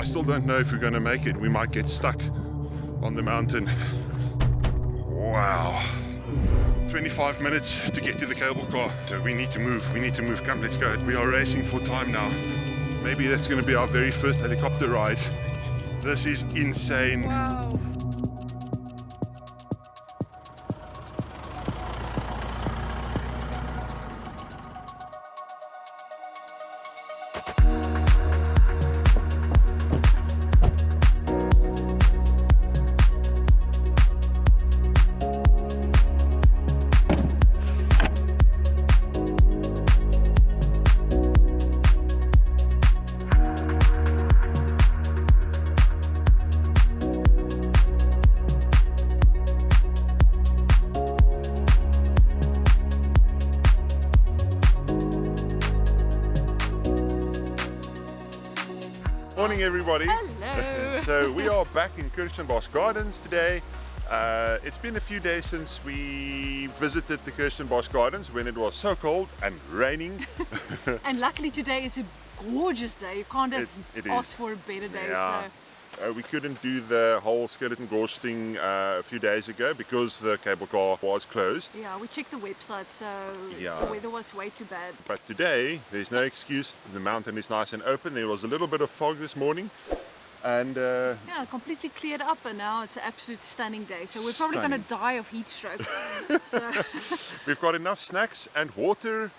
I still don't know if we're going to make it. We might get stuck on the mountain. Wow. 25 minutes to get to the cable car. So we need to move. Come, let's go. We are racing for time now. Maybe that's going to be our very first helicopter ride. This is insane. Wow. Morning everybody. Hello. So we are back in Kirstenbosch Gardens today. It's been a few days since we visited the Kirstenbosch Gardens when it was so cold and raining. And luckily today is a gorgeous day. You can't have It asked is. for a better day. Yeah. So We couldn't do the whole Skeleton Gorge thing a few days ago because the cable car was closed. yeah, we checked the website, so Yeah. the weather was way too bad. But today there's no excuse. The mountain is nice and open. There was a little bit of fog this morning, and Yeah, completely cleared up, and now it's an absolute stunning day. So we're probably going to die of heat stroke. So we've got enough snacks and water.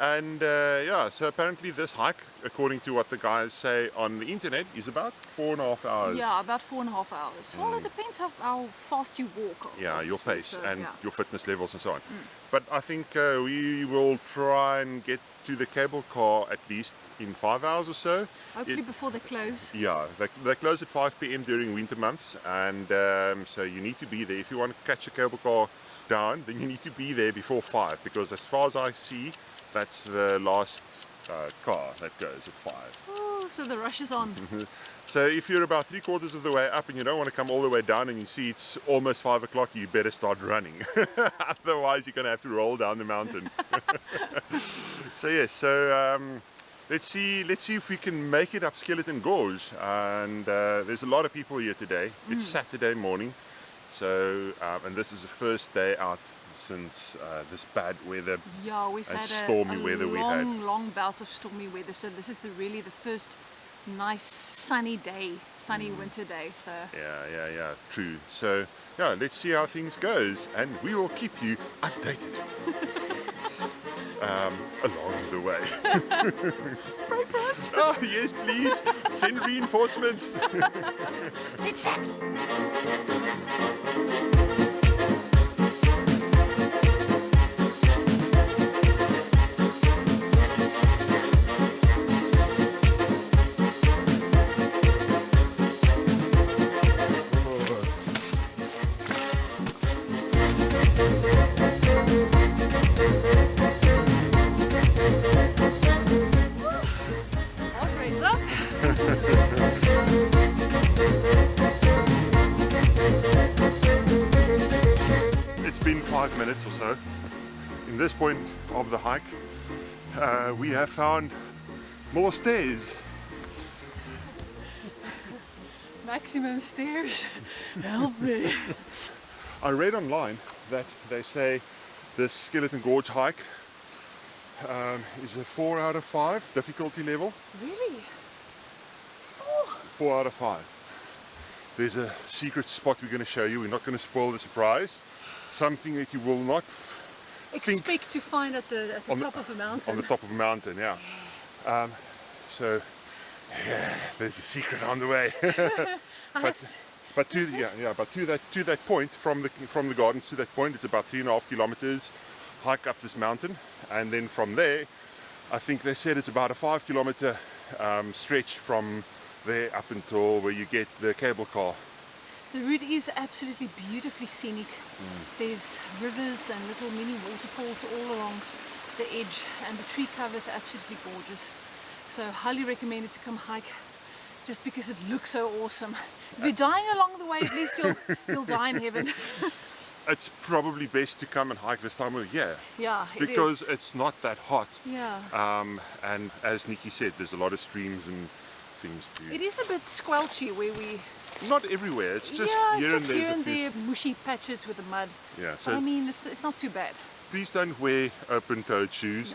And yeah, so apparently this hike, according to what the guys say on the internet, is about 4.5 hours. yeah, about 4.5 hours. Well, it depends how fast you walk. Yeah, your obviously, pace so, and yeah. your fitness levels and so on. But I think we will try and get to the cable car at least in 5 hours or so. Hopefully before they close. Yeah, they close at 5 p.m. during winter months, and so you need to be there. If you want to catch the cable car down, then you need to be there before 5, because as far as I see, that's the last car that goes at 5. Oh, so the rush is on. So if you're about 3/4 of the way up and you don't want to come all the way down and you see it's almost 5 o'clock, you better start running. Otherwise you're going to have to roll down the mountain. So yes, so let's see if we can make it up Skeleton Gorge. And there's a lot of people here today. It's Saturday morning, so and this is the first day out since this bad weather. Yeah, we've and had stormy weather we've had. long bout of stormy weather. So this is really the first nice sunny day, sunny winter day. So Yeah, true. So yeah, let's see how things goes, and we will keep you updated along the way. pray for us. Oh yes, please send reinforcements. Sit snacks. Heart rate's up. It's been 5 minutes or so. In this point of the hike, we have found more stairs. Maximum stairs. Help me. I read online that they say this Skeleton Gorge hike is a 4 out of 5 difficulty level. Really? 4 out of 5. There's a secret spot we're going to show you. We're not going to spoil the surprise. Something that you will not think Expect to find at the top of a mountain. on the top of a mountain. Yeah. So yeah, there's a secret on the way. But to that point, from the gardens to that point, it's about 3.5 kilometers hike up this mountain, and then from there, I think they said it's about a 5 kilometer stretch from there up until where you get the cable car. The route is absolutely beautifully scenic. There's rivers and little mini waterfalls all along the edge, and the tree cover is absolutely gorgeous. So highly recommended to come hike, just because it looks so awesome. If you're dying along the way, at least you'll die in heaven. It's probably best to come and hike this time of year. Yeah, it because is. it's not that hot. Yeah. And as Nikki said, there's a lot of streams and things to... It is a bit squelchy where we... Not everywhere, it's just yeah, here it's just and here there's and a few... there, mushy patches with the mud. Yeah, But so I mean, it's not too bad. please don't wear open-toed shoes.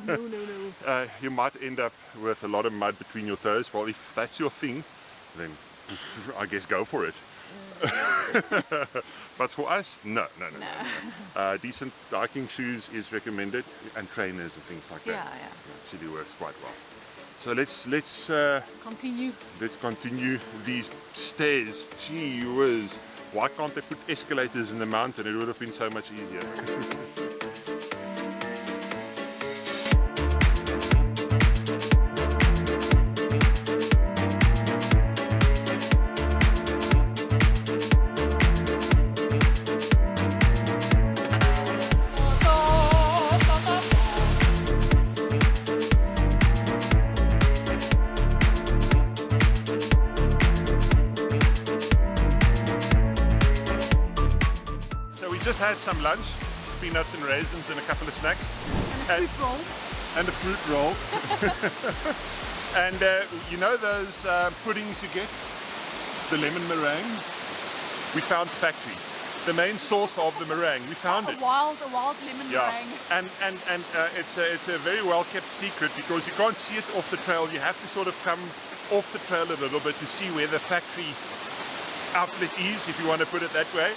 No. You might end up with a lot of mud between your toes. Well, if that's your thing, then I guess go for it. But for us, no. Decent hiking shoes is recommended, and trainers and things like that. Yeah. Actually works quite well. So let's Continue. continue these stairs. Gee whiz. Why can't they put escalators in the mountain? It would have been so much easier. Just had some lunch, peanuts and raisins and a couple of snacks. And a fruit roll. And a fruit roll. And you know those puddings you get? The lemon meringue? We found the factory. The main source of the meringue. We found it. A wild lemon meringue. And it's a very well kept secret because you can't see it off the trail. You have to sort of come off the trail a little bit to see where the factory outlet is, if you want to put it that way.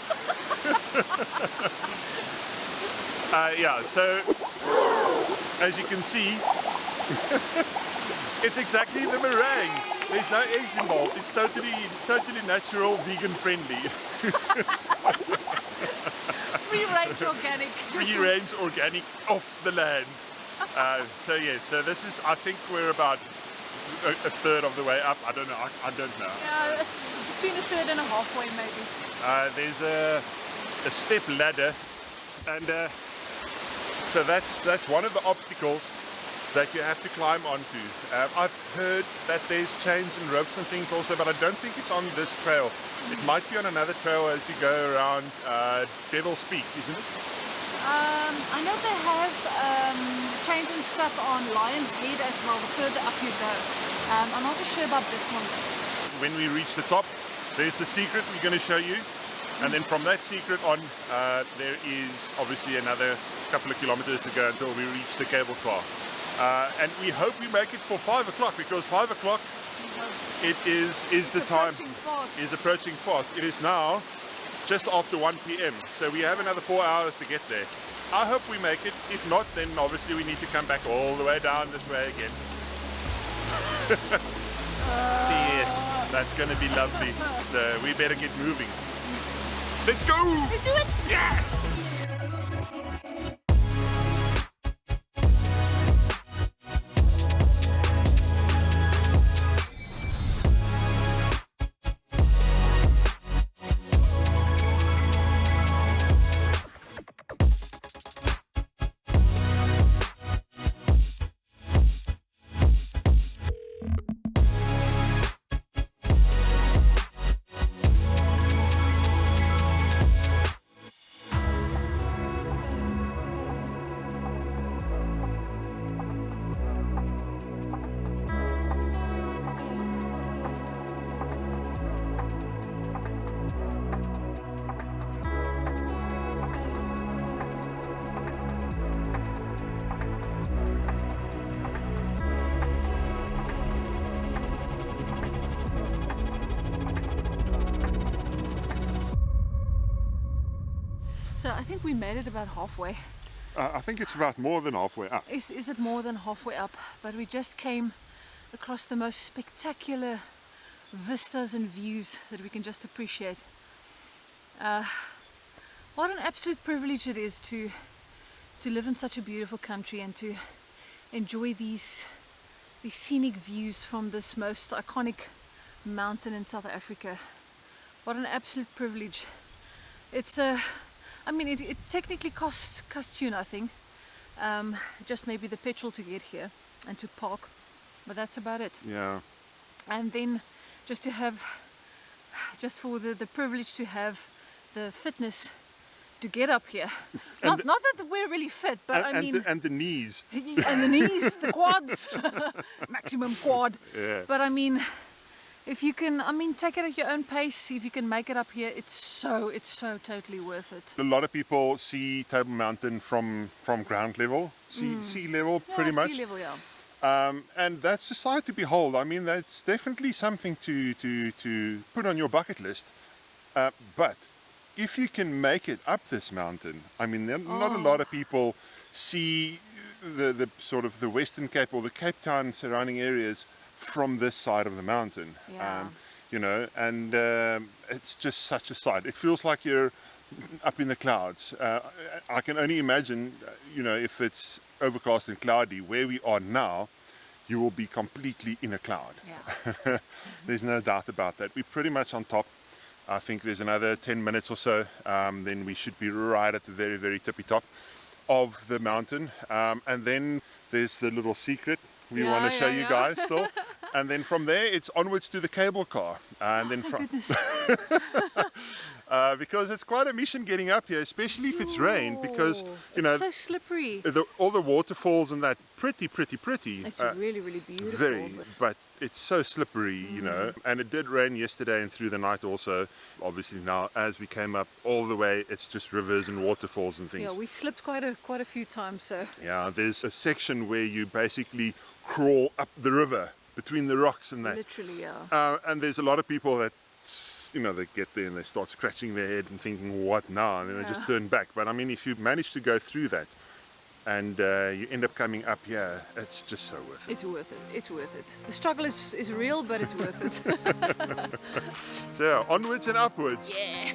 Yeah, so as you can see, it's exactly the meringue. There's no eggs involved. It's totally natural, vegan friendly. Free range organic. Free range organic off the land. So yes, so this is, I think we're about a third of the way up. I don't know. I don't know. Yeah, between a third and a halfway maybe. There's a step ladder, and so that's one of the obstacles that you have to climb onto. I've heard that there's chains and ropes and things also, but I don't think it's on this trail. It might be on another trail as you go around Devil's Peak, isn't it? I know they have chains and stuff on Lion's Head as well, the further up you go. I'm not too sure about this one though. When we reach the top, there's the secret we're going to show you. And then from that secret on, there is obviously another couple of kilometers to go until we reach the cable car. And we hope we make it for 5 o'clock, because 5 o'clock is the time. Is approaching fast. It is now just after 1 p.m. So we have another 4 hours to get there. I hope we make it. If not, then obviously we need to come back all the way down this way again. Yes, that's going to be lovely. So we better get moving. Let's go! Let's do it! Yeah! So I think we made it about halfway. I think it's about more than halfway up. Is it more than halfway up? But we just came across the most spectacular vistas and views that we can just appreciate. What an absolute privilege it is to live in such a beautiful country and to enjoy these scenic views from this most iconic mountain in South Africa. What an absolute privilege. It's I mean, it technically costs you nothing, just maybe the petrol to get here and to park, but that's about it. Yeah. And then just to have, just for the privilege to have the fitness to get up here. Not that we're really fit, but I mean... And the knees. And the knees, the quads, maximum quad. Yeah. But I mean, if you can, take it at your own pace. If you can make it up here, it's so totally worth it. A lot of people see Table Mountain from ground level, sea level, pretty much. Sea level, yeah. And that's a sight to behold. I mean, that's definitely something to put on your bucket list. But if you can make it up this mountain, I mean, not a lot of people see the sort of the Western Cape or the Cape Town surrounding areas from this side of the mountain. Yeah. You know, and it's just such a sight. It feels like you're up in the clouds. I can only imagine, you know, if it's overcast and cloudy, where we are now, you will be completely in a cloud. Yeah. There's no doubt about that. We're pretty much on top. I think there's another 10 minutes or so, then we should be right at the very, very tippy top of the mountain. And then there's the little secret we want to show you guys still. And then from there, it's onwards to the cable car. And then from Goodness. because it's quite a mission getting up here, especially if it's rained, because you know, it's so slippery. all the waterfalls and that pretty. It's really, really beautiful. Very, but it's so slippery, you know. And it did rain yesterday and through the night also. Obviously now, as we came up all the way, it's just rivers and waterfalls and things. Yeah, we slipped quite a few times. So yeah, there's a section where you basically crawl up the river between the rocks and that. literally, yeah. And there's a lot of people that, you know, they get there and they start scratching their head and thinking, what now? And then they just turn back. But I mean, if you manage to go through that and you end up coming up here, it's just so worth it. It's worth it. It's worth it. The struggle is real, but it's worth it. So yeah, onwards and upwards. Yeah.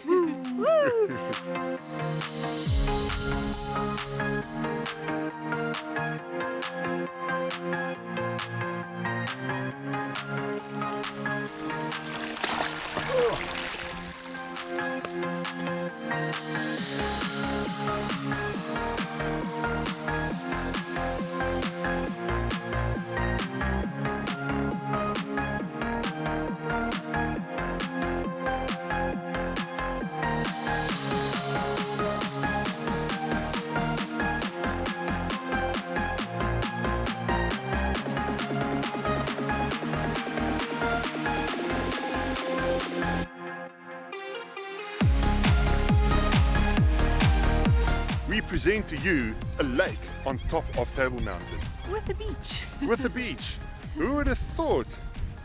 We present to you a lake on top of Table Mountain. With the beach. With a beach. Who would have thought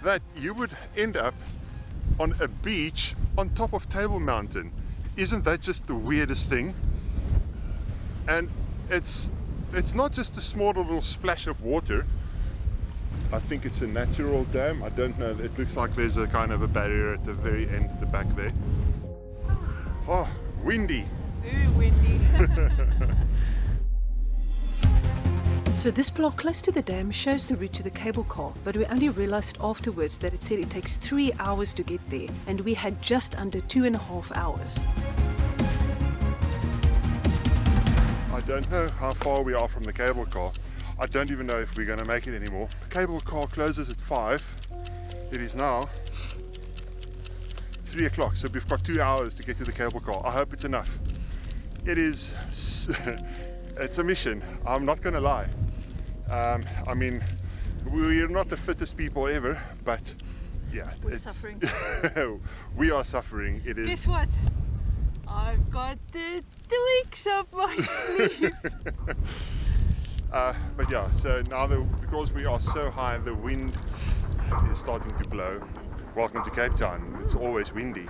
that you would end up on a beach on top of Table Mountain? Isn't that just the weirdest thing? And it's not just a small little splash of water. I think it's a natural dam. I don't know. It looks like there's a kind of a barrier at the very end, at the back there. Oh, windy. Very windy. So this block close to the dam shows the route to the cable car, but we only realized afterwards that it said it takes 3 hours to get there, and we had just under 2.5 hours. I don't know how far we are from the cable car. I don't even know if we're going to make it anymore. The cable car closes at 5. It is now 3 o'clock, so we've got 2 hours to get to the cable car. I hope it's enough. It is, it's a mission, I'm not going to lie. I mean, we're not the fittest people ever, but yeah. We're suffering. We are suffering. It is. Guess what? I've got the tweaks up my sleeve. But yeah, so now because we are so high, the wind is starting to blow. Welcome to Cape Town. It's always windy.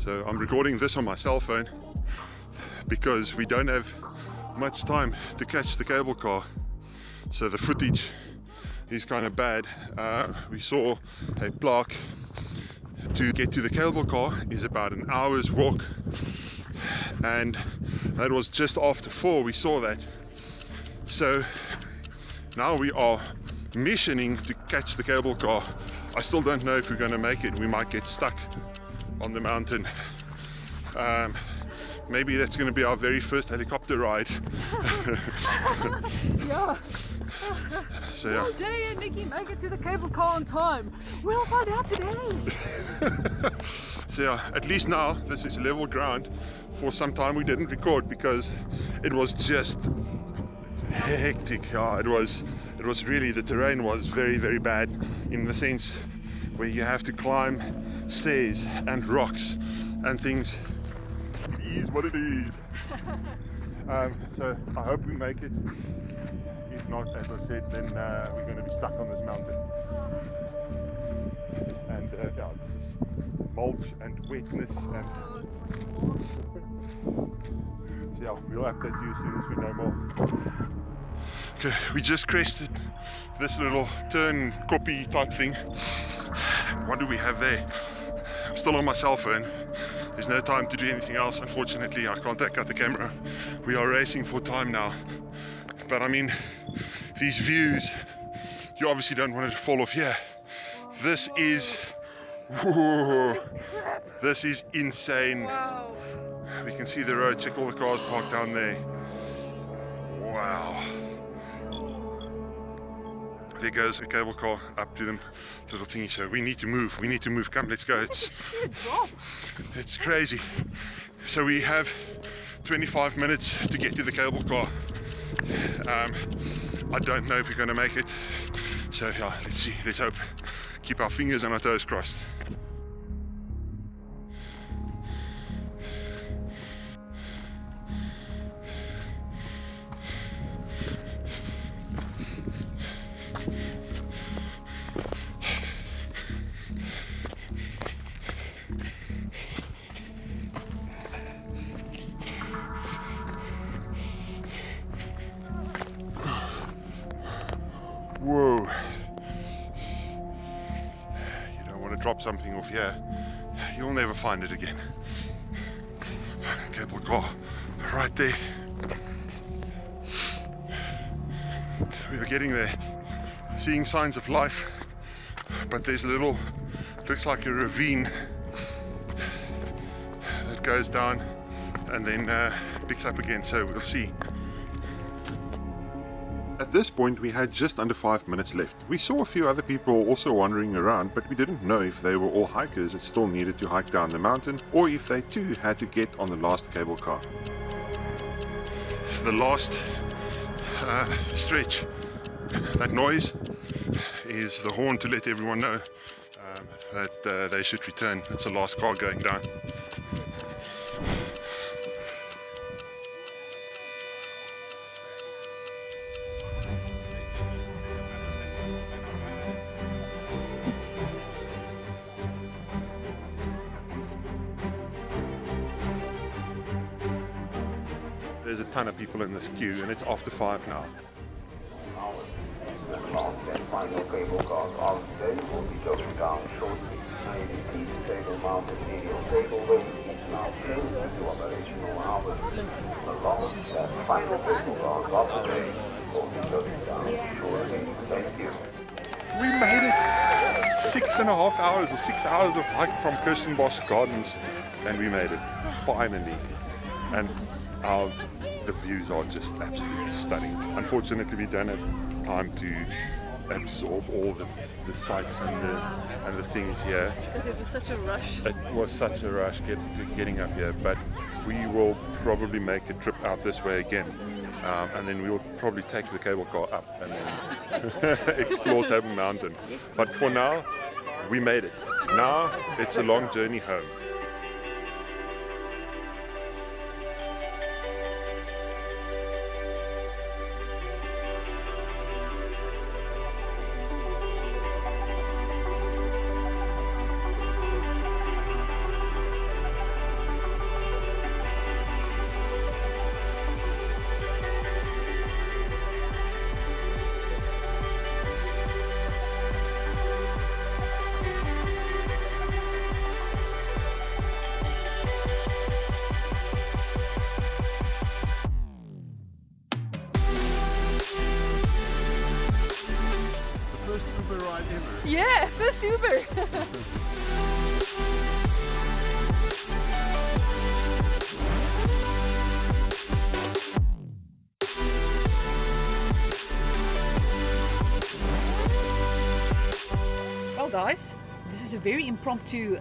So I'm recording this on my cell phone because we don't have much time to catch the cable car, so the footage is kind of bad. We saw a plaque to get to the cable car is about an hour's walk, and that was just after 4 we saw that. So now we are missioning to catch the cable car. I still don't know if we're going to make it. We might get stuck on the mountain. Maybe that's going to be our very first helicopter ride. Yeah. So yeah. Will Jay and Nikki make it to the cable car on time? We'll find out today. So yeah, at least now this is level ground. For some time we didn't record because it was just hectic. Yeah, it was really, the terrain was very, very bad, in the sense where you have to climb stairs and rocks and things. It is what it is. So I hope we make it. If not, as I said, then we're going to be stuck on this mountain. And yeah, it's just mulch and wetness, and so yeah, we'll update you as soon as we know more. Okay, we just crested this little turn copy type thing. What do we have there? I'm still on my cell phone. There's no time to do anything else. Unfortunately, I can't take out the camera. We are racing for time now. But I mean, these views, you obviously don't want it to fall off here. This is, whoa, this is insane. Wow. We can see the road. Check all the cars parked down there. Wow. There goes a cable car up to them little thingy. So we need to move. We need to move. Come, let's go. It's crazy. So we have 25 minutes to get to the cable car. I don't know if we're going to make it. So yeah, let's see. Let's hope. Keep our fingers and our toes crossed. Whoa. You don't want to drop something off here. You'll never find it again. Cable car right there. We are getting there. Seeing signs of life. But there's a little, looks like a ravine that goes down and then picks up again. So we'll see. At this point we had just under 5 minutes left. We saw a few other people also wandering around, but we didn't know if they were all hikers that still needed to hike down the mountain, or if they too had to get on the last cable car. The last stretch, that noise is the horn to let everyone know that they should return. It's the last car going down. There's a ton of people in this queue, and it's after 5 now. Final cable cars are today will be going down shortly. ADP table mounted medial cable weight is now changed to operational hours. Along that final cable cars of the day will be going down shortly. Thank you. We made it! 6.5 hours or 6 hours of hike from Kirstenbosch Gardens, and we made it, finally. And the views are just absolutely stunning. Unfortunately, we don't have time to absorb all the sights and the things here. Because it was such a rush. It was such a rush getting up here, but we will probably make a trip out this way again. And then we'll probably take the cable car up and then explore Table Mountain. But for now, we made it. Now it's a long journey home. Uber ride ever. Yeah, first Uber. Well guys, this is a very impromptu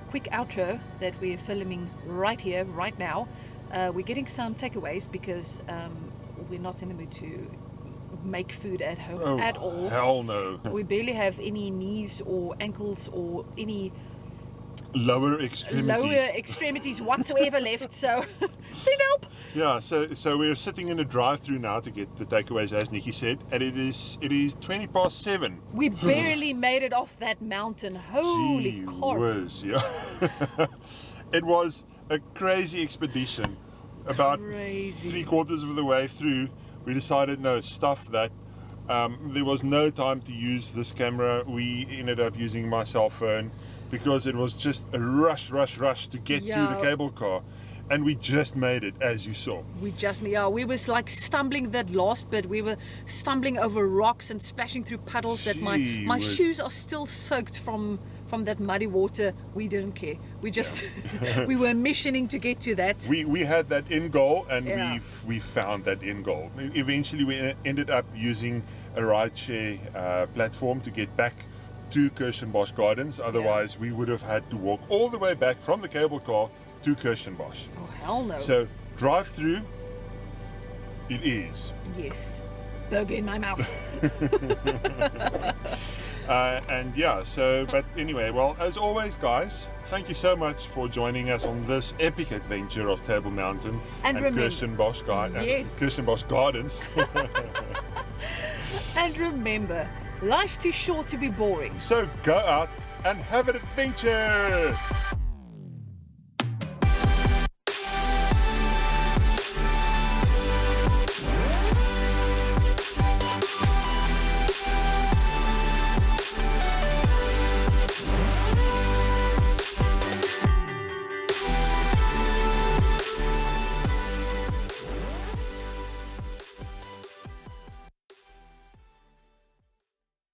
quick outro that we're filming right here, right now. We're getting some takeaways because we're not in the mood to make food at home at all. Hell no. We barely have any knees or ankles or any Lower extremities whatsoever left, so send help. Yeah, so we're sitting in a drive-through now to get the takeaways, as Nikki said, and it is 7:20. We barely made it off that mountain. Holy cow. Yeah. It was a crazy expedition. About Crazy. 3/4 of the way through, we decided, no, stuff that. There was no time to use this camera. We ended up using my cell phone because it was just a rush to get to the cable car. And we just made it, as you saw. We was like stumbling that last bit. We were stumbling over rocks and splashing through puddles that my shoes are still soaked from that muddy water. We didn't care. We just we were missioning to get to that. We had that end goal, and we found that end goal. Eventually we ended up using a rideshare platform to get back to Kirstenbosch Gardens. Otherwise we would have had to walk all the way back from the cable car to Kirstenbosch. Oh hell no. So drive through it is. Yes. Burger in my mouth. And yeah, but anyway, well, as always guys, thank you so much for joining us on this epic adventure of Table Mountain and Kirstenbosch Gardens. And remember, life's too short to be boring. So go out and have an adventure!